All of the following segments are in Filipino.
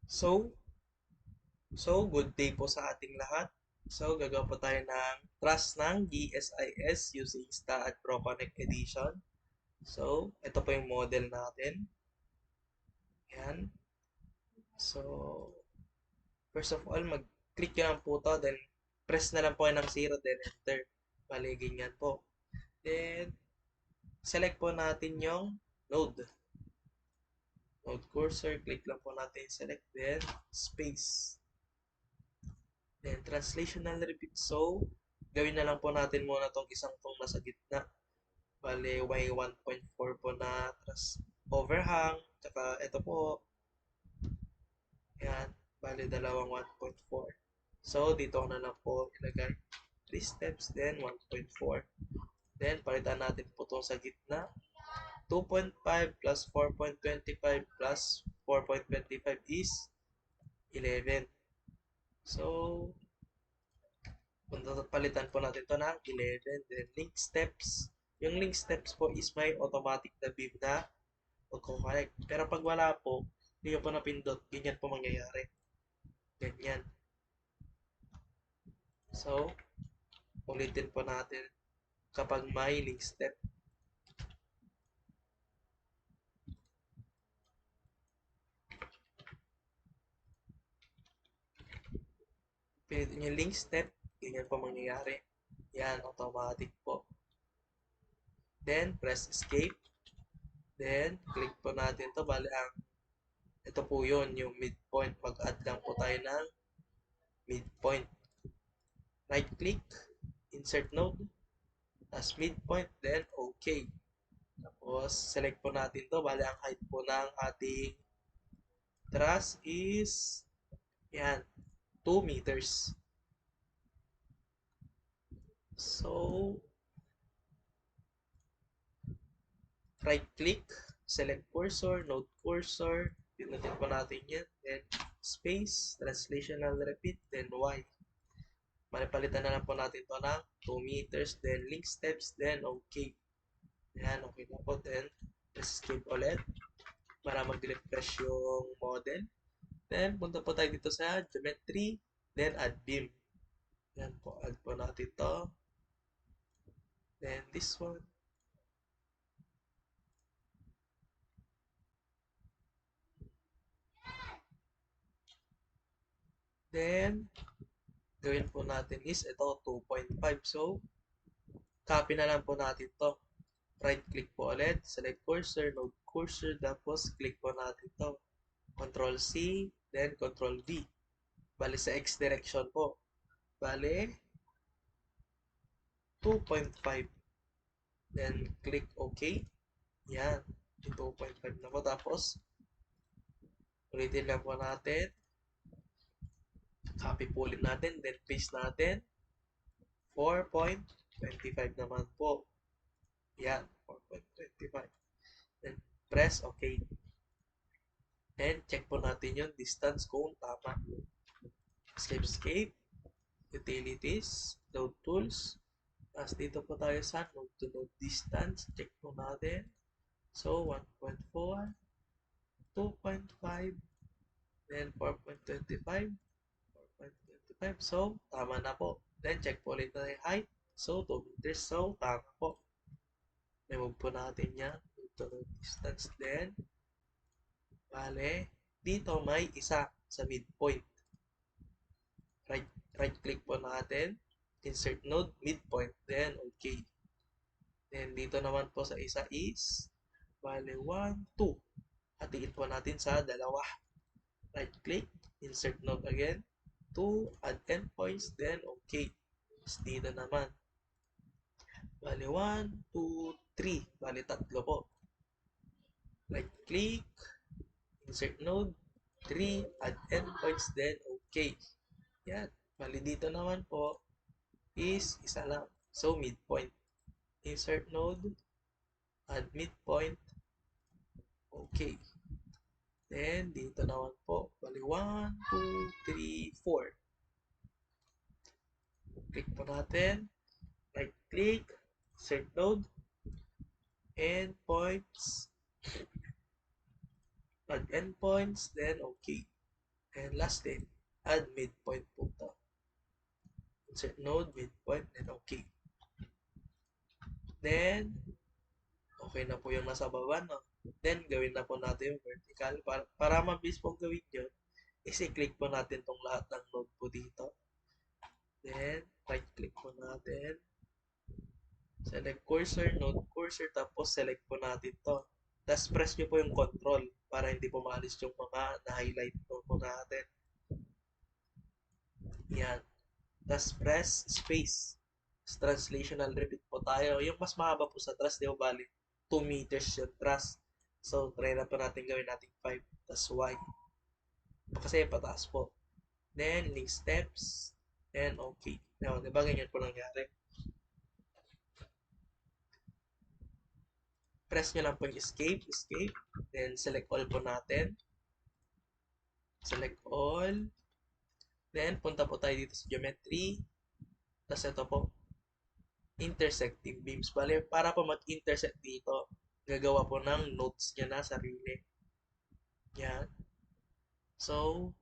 So, good day po sa ating lahat. So, gagawa po tayo ng trust ng GSIS using STA at ProConnect Edition. So, ito po yung model natin. Yan. So, first of all, mag-click nyo lang po to, then press na lang po kayo ng 0, then enter. Bali, ganyan po. Then, select po natin yung node. Node cursor, click lang po natin select, then space. Then, translational repeat. So, gawin na lang po natin muna tong isang tong nasa gitna. Bale, y 1.4 po na overhang. Tsaka, ito po. Yan. Bale, dalawang 1.4. So, dito ko na lang po ilagay 3 steps, then 1.4. Then, palitan natin po itong sa gitna. 2.5 plus 4.25 plus 4.25 is 11. So, palitan po natin to ng 11. Then, link steps. Yung link steps po is may automatic na beam na magkoconnect. Pero pag wala po, hindi nyo po napindot, ganyan po mangyayari. Ganyan. So, ulitin po natin kapag may link step. Pinitin yung link step, ganyan po mangyayari. Yan, automatic po. Then, press escape. Then, click po natin to. Bali, ito po yun, yung midpoint. Mag-add lang po tayo ng midpoint. Right click, insert node, as midpoint, then okay. Tapos, select po natin to. Bali, ang height po ng ating truss is, yan, 2 meters. So, right click, select cursor, node cursor, pinutin po natin yan, then space, translational repeat, then Y. Malipalitan na lang po natin to ng 2 meters, then link steps, then okay. Yan, okay na po. Then, escape ulit para mag-refresh yung model. Then, punta po tayo dito sa geometry, then add beam. Yan po, add po natin to. Then, this one. Then, gawin po natin is ito 2.5. So, copy na lang po natin to. Right click po ulit, select cursor, node cursor, tapos click po natin to. Control C, then Control V. Bali sa X direction po. Bali 2.5. Then click OK. Yan. 2.5 na po. Tapos, ulitin lang po natin. Copy po ulit natin. Then paste natin. 4.25 naman po. Yan. 4.25. Then press OK. And check po natin yung distance kung tama. Escape. Utilities. Load tools. Tapos dito po tayo sa node to node distance. Check po natin. So, 1.4. 2.5. Then 4.25. 4.25. So, tama na po. Then, check po ulit na yung height. So, 2 meters. So, tama po. Remove po natin yan. Ito ng distance. Then, bale, dito may isa sa midpoint. Right click po natin. Insert node, midpoint. Then, okay. Then, dito naman po sa isa is, bale, 1, 2. Hatiin po natin sa dalawa. Right click, insert node again. 2, add endpoints, then okay. Tapos dito naman. Bali, 1, 2, 3. Bali, tatlo po. Right click, insert node, 3, add endpoints, then okay. Yan. Bali, dito naman po is isa lang. So, midpoint. Insert node, add midpoint, okay. Then, dito naman po. Bali, 1, 2, 3, 4. Click po natin. Right click, insert node, endpoints, add endpoints, then okay. And lastly, add midpoint po to. Insert node, midpoint, and okay. Then, okay na po yung nasa baba, no? Then, gawin na po natin yung vertical. Para mabilis po gawin yun, i-click po natin tong lahat ng node po dito. Then, right-click po natin. Select cursor, node cursor, tapos select po natin to. Tapos press nyo po yung control para hindi po maalis yung mga na-highlight po natin. Yan. Tapos press space. Translational repeat po tayo. Yung mas mahaba po sa thrust, di ba bali? 2 meters yung thrust. So, try na po natin gawin natin 5. Tapos Y. Kasi pataas po. Then, link steps. And okay. Now, di ba ganyan po nangyari? Press nyo lang po yung escape. Then, select all po natin. Select all. Then, punta po tayo dito sa geometry. Tapos ito po, intersecting beams. Bale, para po mag-intersect dito, gagawa po ng nodes niya na sarili. Yan. So,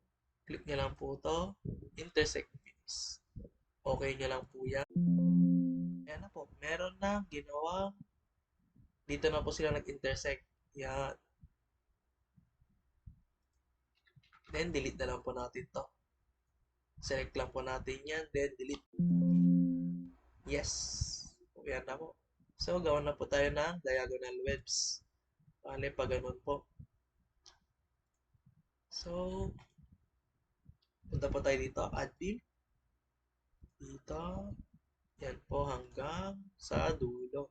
click nyo lang po to, intersect beams. Okay nyo lang po yan. Yan na po. Meron na ginawang, dito na po sila nag-intersect. Yan. Then, delete na lang po natin to. Select lang po natin yan, then delete. Yes. Yan na po. So, gawa na po tayo ng diagonal webs. Bale, pa ganun po. So, punta po tayo dito, add beam. Dito. Yan po hanggang sa dulo.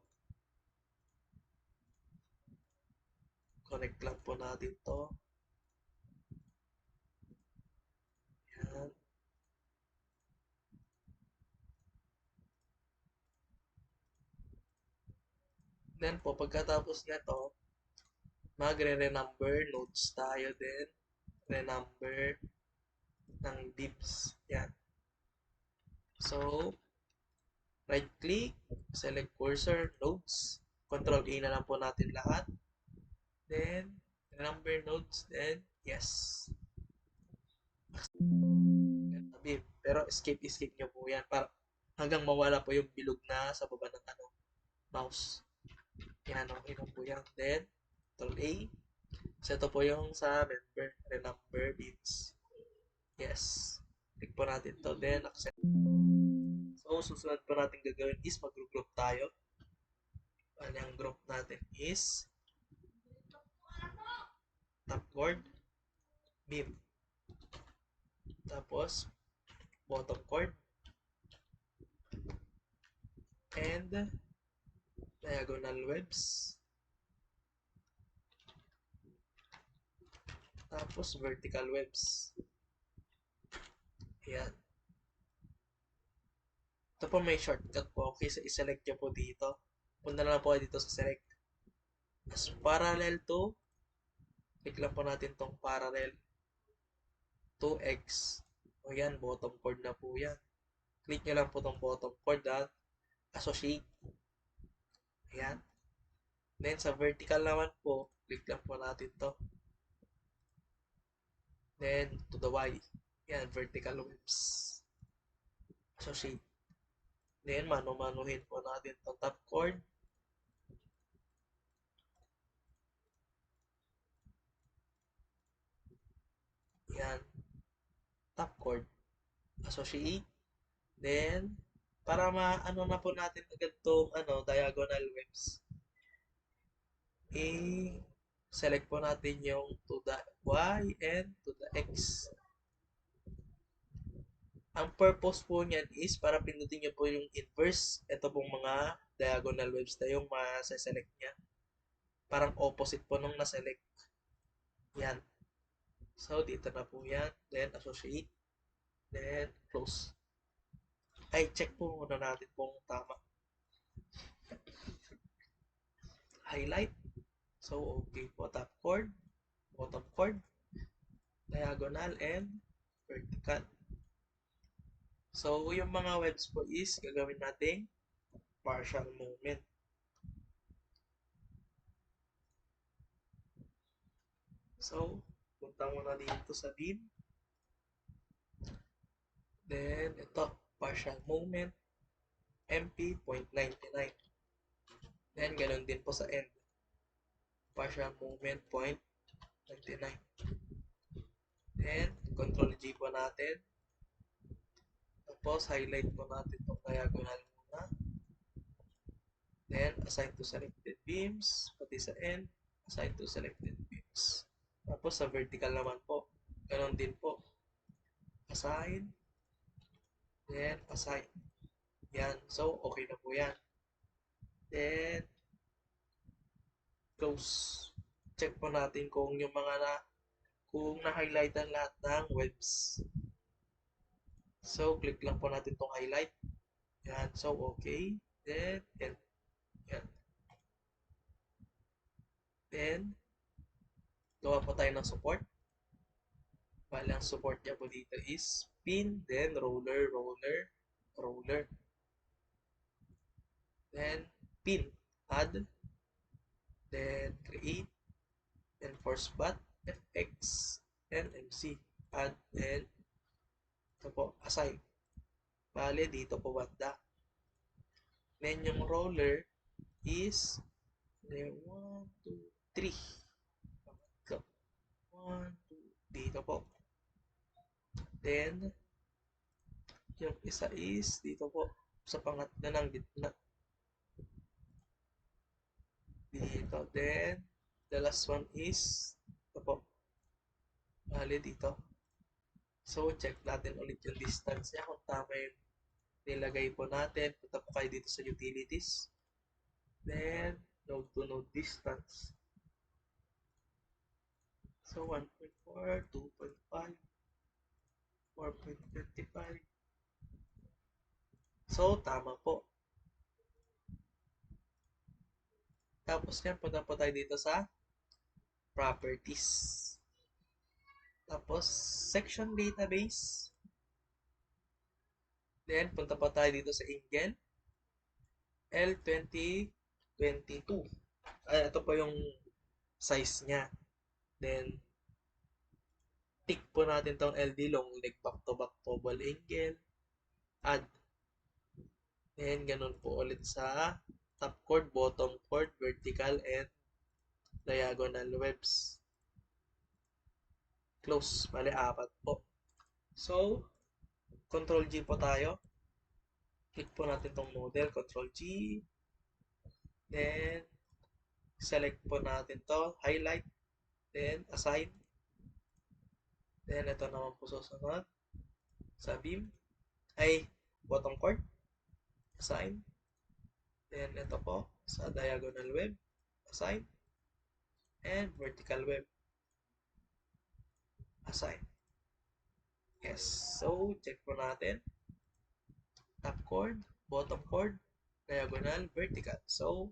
Connect lang po natin to. Yan. Then po, pagkatapos nito, magre-renumber nodes tayo din. Renumber ng dips. Yan. So, right-click, select cursor, nodes. Control-A na lang po natin lahat. Then, renumber nodes, then, yes. Beam. Pero escape nyo po yan para hanggang mawala po yung bilog na sa baba ng mouse. Yan, okay na po yan. Then, Control A. So, ito po yung sa member, renumber beams. Yes. Click po natin to. Then, accept. So, susunod po natin gagawin is mag-group tayo. Ang group natin is top chord, beam. Tapos, bottom chord, and diagonal webs. Tapos, vertical webs. Ayan. Ito po may shortcut po. Okay, so iselect nyo po dito. Punta na lang po kayo dito sa select. As parallel to, click lang po natin tong parallel to X. O yan, bottom chord na po yan. Click nyo lang po tong bottom chord at associate. Ayan. Then sa vertical naman po, click lang po natin to. Then to the Y. Yan, vertical webs. Associate. Then mano-manuhin po natin tong top chord. Yan. Top chord. Associate. Then, para maano na po natin agad tong diagonal webs, select po natin yung to the Y and to the X. Ang purpose po niyan is para pindutin niyo po yung inverse. Ito pong mga diagonal webs na yung ma-select niya. Parang opposite po nung na-select. Yan. So, dito na po yan. Then, associate. Then, close. Ay, check po muna natin kung tama. Highlight. So, okay po. Top chord, bottom chord, diagonal, and vertical. So, yung mga webs po is gagawin nating partial movement. So, punta muna dito sa beam. Then, ito, partial moment, MP 0.99. Then, ganun din po sa end. Partial moment 0.99. Then, control G po natin. Tapos, highlight po natin itong diagonal muna. Then, assign to selected beams. Pati sa end, assign to selected beams. Tapos, sa vertical naman po, ganun din po. Assign. Then, assign. Yan. So, okay na po yan. Then, close. Check po natin kung yung mga kung na-highlightan lahat ng webs. So, click lang po natin tong highlight. Yan. So, okay. Then, yan. Yan. Then, gawa po tayo ng support. Bali, ang support niya po dito is pin, then roller, roller, roller. Then, pin, add, then create, then force bat, fx, and mc, add, and ito po, assign. Bali, dito po banda. Then, yung roller is 1, 2, 3. Go. 1, 2, dito po. Then, yung isa is dito po sa pangatlo ng gitna. Dito. Then, the last one is ito po. Bali dito. So, check natin ulit yung distance niya kung tama yung nilagay po natin. Punta po kayo dito sa utilities. Then, node to node distance. So, 1.4, 2.5, 4.25. So, tama po. Tapos yan, punta po tayo dito sa properties. Tapos, section database. Then, punta po tayo dito sa Ingel. L2022. Ito po yung size niya. Then, tick po natin tong LD long leg back-to-back ball angle. Add. Then, ganun po ulit sa top chord, bottom chord, vertical, and diagonal webs. Close. Bali, 4 po. So, Control G po tayo. Click po natin tong model. Control G. Then, select po natin to. Highlight. Then, assign. Then, ito naman po susunod. Sa beam. Ay, bottom chord. Assign. Then, ito po. Sa diagonal web. Assign. And vertical web. Assign. Yes. So, check po natin. Top chord, bottom chord, diagonal, vertical. So,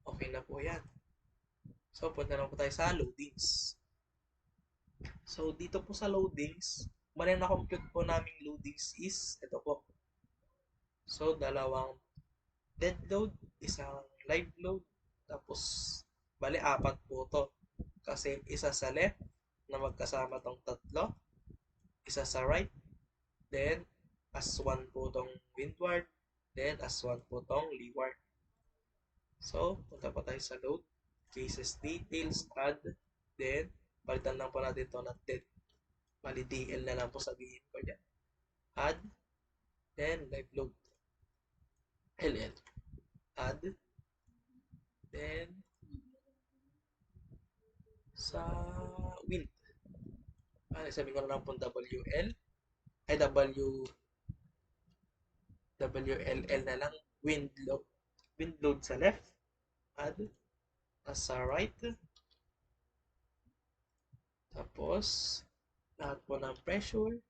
okay na po yan. So, punta na po tayo sa loadings. So, dito po sa loadings, mali na compute po naming loadings is, ito po. So, dalawang dead load, isang live load, tapos, bali, 4 po to. Kasi isa sa left, na magkasama tong tatlo, isa sa right, then, as 1 po tong windward, then, as 1 po tong leeward. So, punta pa tayo sa load, cases details, add, then, palitan lang po natin ito ng dead. Bali, DL na lang po sabihin ko dyan. Add, then, live load. LL. Add, then, sa wind. Sabihin ko na lang po WL, ay WLL na lang, wind load sa left, add, sa right, tapos, lahat po ng pressure,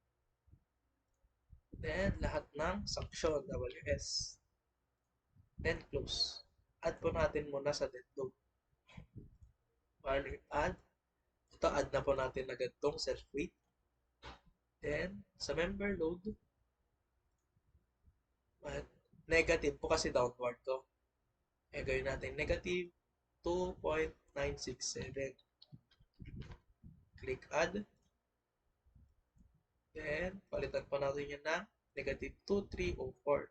then, lahat ng suction, WS, then, close. Add po natin muna sa dead load. Add, ito add na po natin agad tong self-weight. Then, sa member load, negative po kasi downward to. Gawin natin negative 2.967. Click add. Then, palitan pa natin yan ng negative 2304.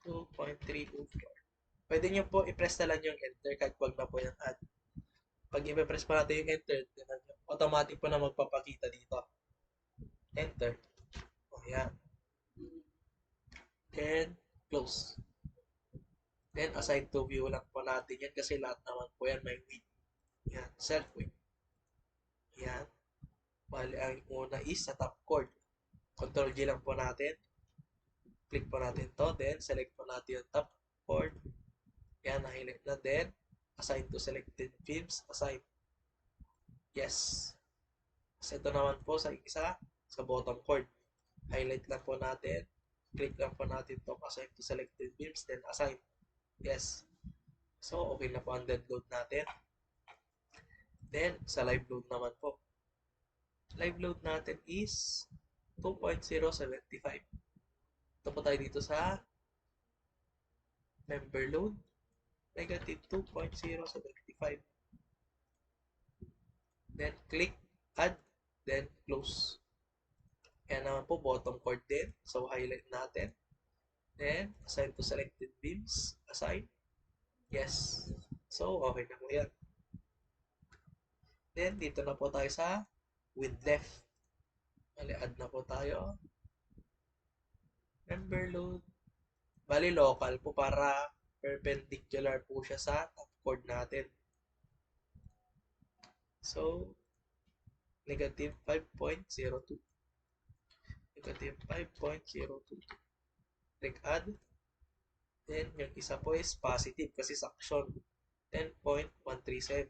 2.304. Pwede nyo po i-press na lang yung enter kahit wag na po yung add. Pag i-press pa natin yung enter, automatic po na magpapakita dito. Enter. O, yan. Then, close. Then, assign to view lang po natin yan kasi lahat naman po yan may weight. Yan, self-weight. Yan. Bali, ang una is sa top chord. Control G lang po natin. Click po natin to. Then, select po natin yung top chord. Yan, na-highlight na. Then, assign to selected films. Assign. Yes. So, ito naman po sa isa, sa bottom chord. Highlight lang po natin. Click lang po natin to. Assign to selected films. Then, assign. Yes. So, okay na po ang dead load natin. Then, sa live load naman po. Live load natin is 2.075. Ito po tayo dito sa member load. Negative 2.075. Then, click, add, then close. Yan naman po, bottom chord din. So, highlight natin. Then, assign to selected beams. Assign. Yes. So, okay na po yan. Then, dito na po tayo sa with left. Bali, add na po tayo. Member load. Bali, local po para perpendicular po siya sa top chord natin. So, negative 5.02. Negative 5.02. Click add. Then, yung isa po is positive kasi suction. 10.137.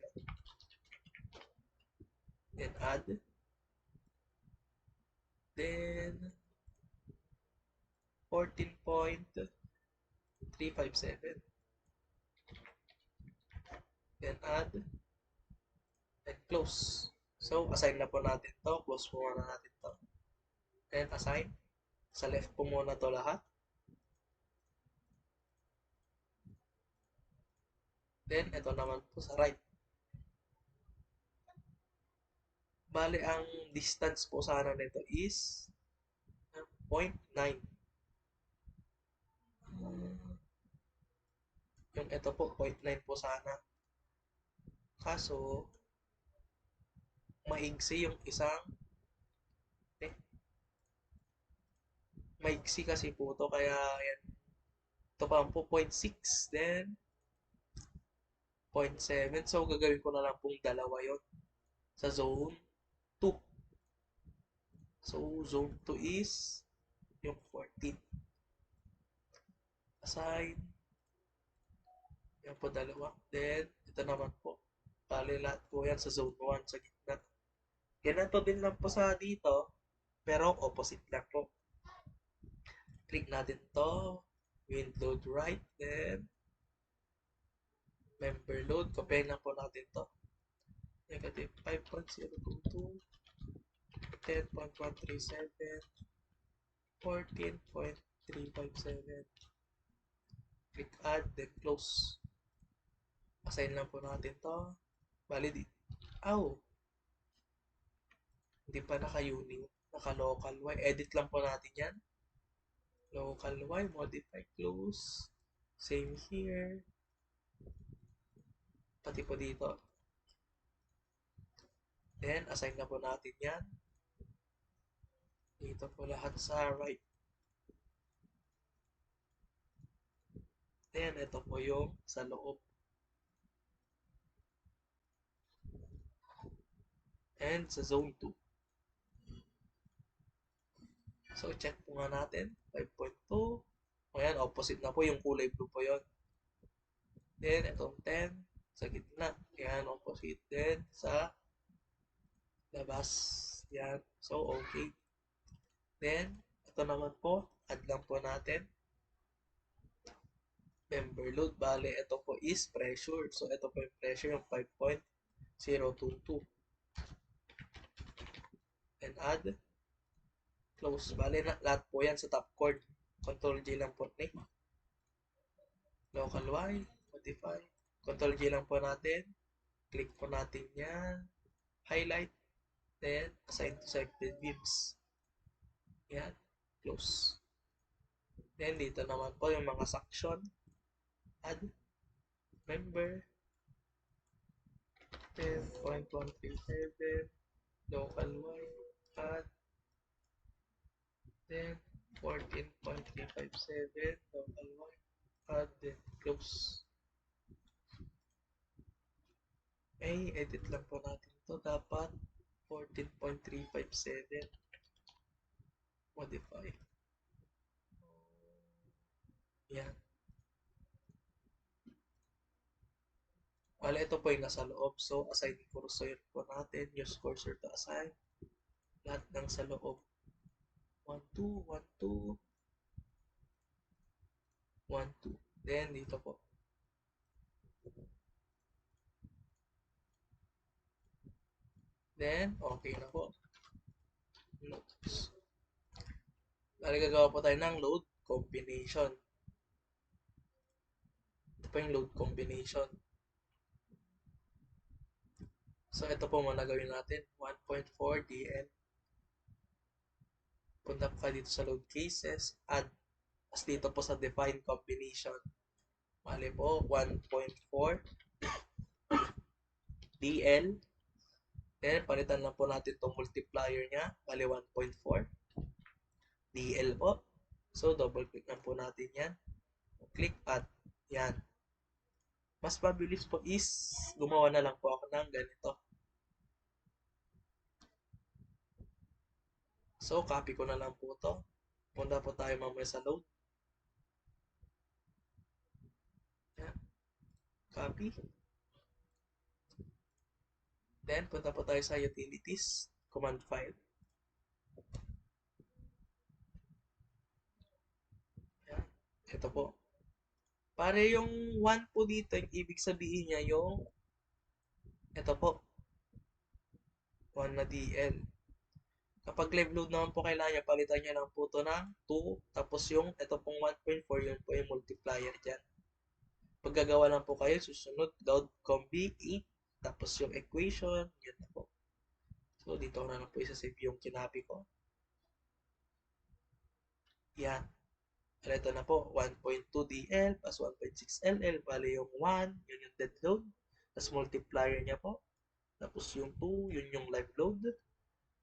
Then, add. Then, 14.357. Then, add. And close. So, assign na po natin to. Close po muna natin to. Then, assign. Sa left po muna to lahat. Then, ito naman po sa right. Bale, ang distance po sana nito is 0.9. Yung ito po, 0.9 po sana. Kaso, maigsi yung isang maigsi kasi po to kaya yan. Ito pa po 0.6 then 0.7. So gagawin ko na lang pong dalawa yon sa zone 2. So zone 2 is yung 14. Assign. Yan po dalawa. Then ito naman po. Bali lahat po yan sa zone 1 sa gitna. Ganito din lang po sa dito. Pero opposite lang po. Click natin to. Wind load right. Then member load. Copy lang po natin to. Negative 5.022. 10.137. 14.357. Click add. Then close. Assign lang po natin to. Validate. Oh. Hindi pa naka-uni. Naka-local Y. Edit lang po natin yan. Local Y. Modify. Close. Same here. Pati po dito. Then, assign na po natin yan. Dito po lahat sa right. Then, ito po yung sa loob. And sa zone 2. So, check po nga natin. 5.2. Ayan, opposite na po. Yung kulay blue po yon. Then, itong 10. Sa gitna. Ayan, opposite din sa labas. Yan. So, okay. Then, ito naman po. Add lang po natin. Member load. Bale, ito po is pressure. So, ito po yung pressure, yung 5.022. And add. Close. Bale, lahat po yan sa top chord. Control J lang po ni. Local Y. Modify. Control J lang po natin. Click po natin yan. Highlight. Then, assign to selected beams. Yan. Close. Then, dito naman po yung mga section. Add. Member. 10.137. Local wide. Add. Then, 14.357. Local wide. Add. Then, close. Ay, edit lang po natin to. Dapat 14.357. Modify. Yan. Wala, ito po yung nasa loob. So, assign cursor po natin. Use cursor to assign. Lahat ng sa loob. 1, 2, 1, 2. 1, 2. Then, dito po. Then, okay na po. Notes. Dahil gagawa po tayo ng load combination. Ito po yung load combination. So, ito po muna gawin natin. 1.4 DL. Punta po kayo dito sa load cases. Add. As dito po sa define combination. Mali po, 1.4 DL. Then, palitan lang po natin itong multiplier niya. Mali 1.4 DL po. So, double click lang po natin yan. Click add. Yan. Mas mabilis po is gumawa na lang po ako ng ganito. So, copy ko na lang po to. Punta po tayo mamaya sa load. Yan. Copy. Then, punta po tayo sa utilities. Command file. Yan. Ito po. Pare yung 1 po dito, yung ibig sabihin niya yung ito po. 1 na DL. Kapag live load naman po kailangan niya, palitan niya lang po ito ng 2. Tapos yung ito pong 1.4, yun po yung multiplier dyan. Paggagawa lang po kayo, susunod, load combi, 8. Tapos yung equation, yun na po. So, dito ko na lang po isa-save yung kinabi ko. Yan. Ito na po, 1.2 DL plus 1.6 LL, bali yung 1, yun yung dead load. Tapos multiplier niya po. Tapos yung 2, yun yung live load.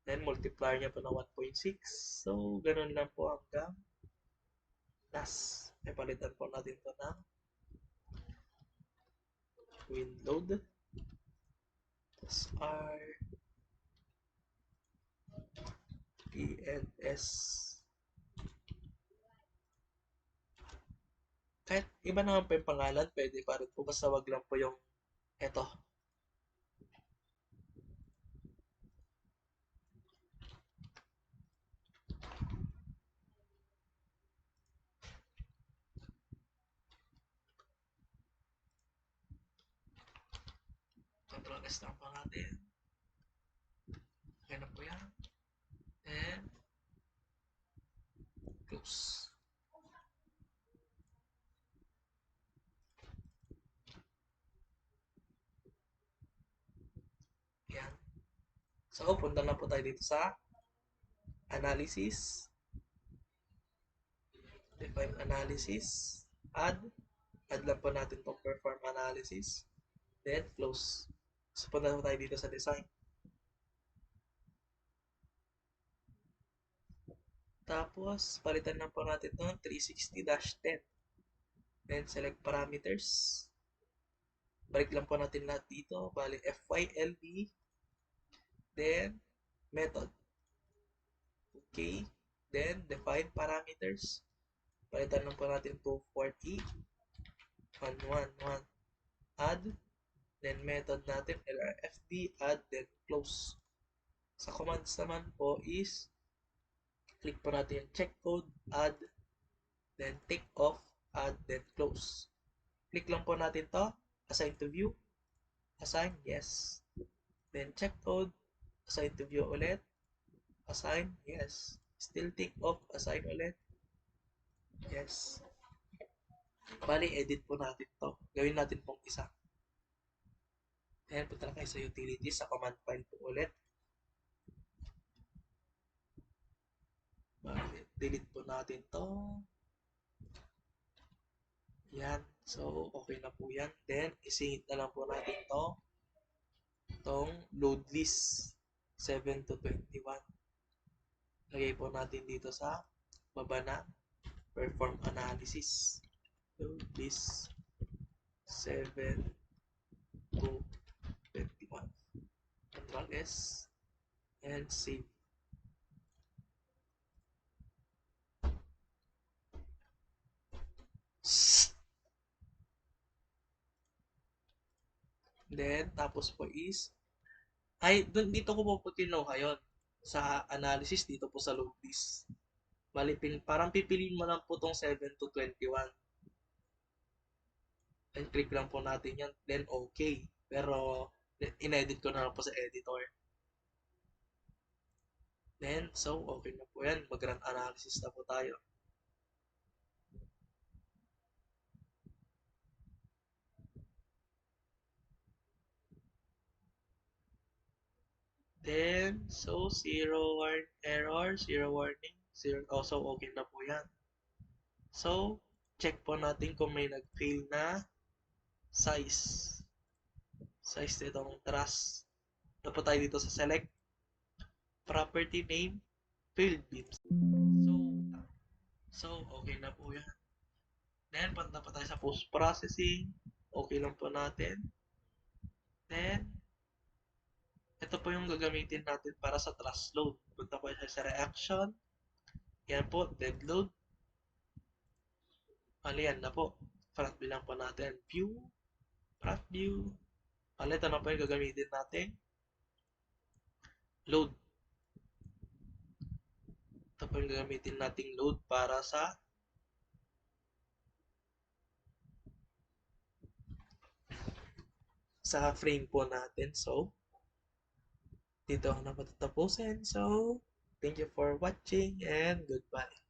Then multiplier niya po na 1.6. So, ganun lang po hanggang last. May palitan po natin ito ng win load. Tapos R PLS. Kahit iba naman po yung pangalan, pwede pa rin po. Basta wag lang po yung eto. Control S lang po natin. Okay na po yan. And close. Yan. So, punta na po tayo dito sa analysis. Define analysis. Add. Add lang po natin itong perform analysis. Then, close. So, punta na po tayo dito sa design. Tapos, palitan lang po natin ito ng 360-10. Then, select parameters. Balik lang po natin lahat dito. Bali, FYLB. Then, method. Okay. Then, define parameters. Palitan lang po natin 240. 111. Add. Then, method natin, LRFB. Add. Then, close. Sa commands naman po is, click po natin yung check code. Add. Then, take off. Add. Then, close. Click lang po natin to. Assign to view. Assign. Yes. Then, check code. Assign to view ulit. Assign. Yes. Still tick off. Assign ulit. Yes. Bali, edit po natin to. Gawin natin pong isa. Ayan, punta na kayo sa utilities, sa command file po ulit. delete po natin to. Yan. So, okay na po yan. Then, isingit na lang po natin itong load list 7 to 21. Lagay po natin dito sa baba na perform analysis. Load list 7 to 21. Control S and save. Then, tapos po is, dito ko po kinuha yun. Sa analysis, dito po sa load list. Bali, parang pipiliin mo lang po tong 7 to 21. And click lang po natin yan. Then, okay. Pero, in-edit ko na lang po sa editor. Then, so, okay na po yan. Mag-run analysis na po tayo. Then, so, error, zero warning, zero, also okay na po yan. So, check po natin kung may nag-fail na size. Size nitong truss. Dapat tayo dito sa select, property name, field beams. So, okay na po yan. Then, punta pa tayo sa post-processing. Okay lang po natin. Then, ito po yung gagamitin natin para sa truss load. Punta po tayo sa reaction. Yan po, dead load. Yan na po. Front view lang po natin. View, front view. Ito na po yung gagamitin natin. Load. Ito po yung gagamitin nating load para sa frame po natin. So, dito ako na patatapusin. So, thank you for watching and goodbye.